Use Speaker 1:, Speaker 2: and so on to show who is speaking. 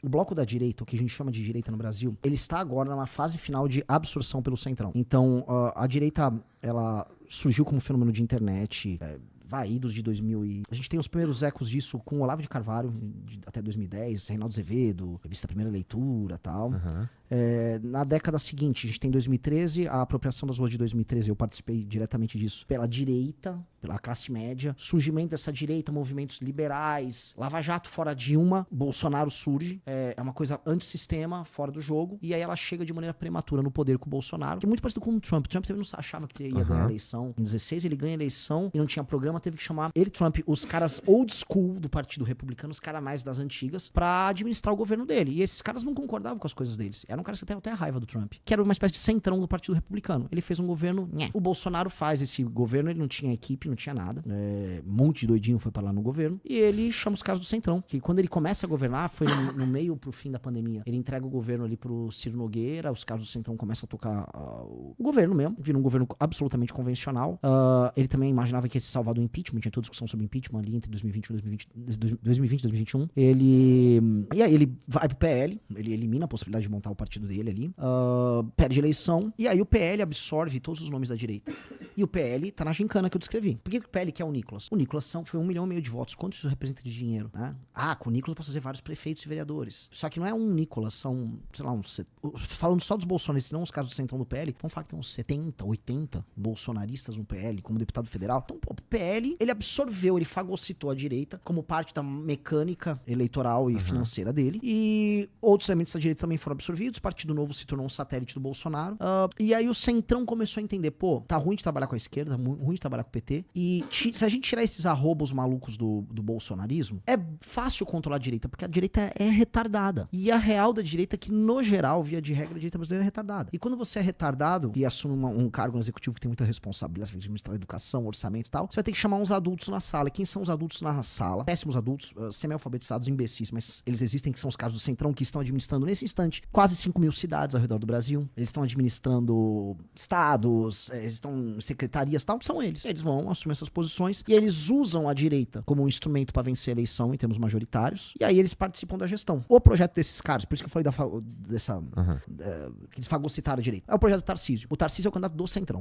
Speaker 1: o bloco da direita, o que a gente chama de direita no Brasil, ele está agora numa fase final de absorção pelo centrão. Então, a direita, ela surgiu como fenômeno de internet, idos de 2000 e... A gente tem os primeiros ecos disso com o Olavo de Carvalho, até 2010, Reinaldo Azevedo, revista Primeira Leitura e tal.
Speaker 2: Uhum.
Speaker 1: Na década seguinte, a gente tem 2013, a apropriação das ruas de 2013, eu participei diretamente disso, pela direita, pela classe média, surgimento dessa direita, movimentos liberais, Lava Jato fora Dilma, Bolsonaro surge, é uma coisa antissistema, fora do jogo, e aí ela chega de maneira prematura no poder com o Bolsonaro, que é muito parecido com o Trump. Trump também não achava que ia ganhar a eleição. Em 16 ele ganha a eleição e não tinha programa, teve que chamar ele, Trump, os caras old school do Partido Republicano, os caras mais das antigas, pra administrar o governo dele. E esses caras não concordavam com as coisas deles. Eram caras que até a raiva do Trump, que era uma espécie de centrão do Partido Republicano. Ele fez um governo, O Bolsonaro faz esse governo, ele não tinha equipe, não tinha nada. Um monte de doidinho foi pra lá no governo. E ele chama os caras do centrão, que quando ele começa a governar, foi no meio pro fim da pandemia. Ele entrega o governo ali pro Ciro Nogueira, os caras do centrão começam a tocar o governo mesmo, vira um governo absolutamente convencional. Ele também imaginava que ia se salvar do impeachment, tinha toda discussão sobre impeachment ali entre 2020 e 2021. E aí ele vai pro PL, ele elimina a possibilidade de montar o partido dele ali, perde a eleição, e aí o PL absorve todos os nomes da direita. E o PL tá na gincana que eu descrevi. Por que o PL quer o Nicolas? O Nicolas foi 1,5 milhão de votos. Quanto isso representa de dinheiro, né? Com o Nicolas eu posso fazer vários prefeitos e vereadores. Só que não é um Nicolas, são, sei lá, falando só dos bolsonaristas, não os casos do centrão do PL, vamos falar que tem uns 70, 80 bolsonaristas no PL, como deputado federal. Então, o PL, ele absorveu, ele fagocitou a direita como parte da mecânica eleitoral e financeira dele. E outros elementos da direita também foram absorvidos. O Partido Novo se tornou um satélite do Bolsonaro. E aí o centrão começou a entender, tá ruim de trabalhar com a esquerda, ruim de trabalhar com o PT. E se a gente tirar esses arrobos malucos do bolsonarismo, é fácil controlar a direita, porque a direita é retardada. E a real da direita é que, no geral, via de regra, a direita brasileira é retardada. E quando você é retardado e assume um cargo no executivo que tem muita responsabilidade, você vai administrar educação, orçamento e tal, você vai ter que chamar uns adultos na sala. E quem são os adultos na sala? Péssimos adultos, semi-alfabetizados, imbecis, mas eles existem, que são os caras do centrão que estão administrando nesse instante quase 5 mil cidades ao redor do Brasil. Eles estão administrando estados, eles estão em secretarias e tal. São eles. Eles vão assumir essas posições e eles usam a direita como um instrumento para vencer a eleição em termos majoritários. E aí eles participam da gestão. O projeto desses caras, por isso que eu falei que eles fagocitaram a direita, é o projeto do Tarcísio. O Tarcísio é o candidato do centrão.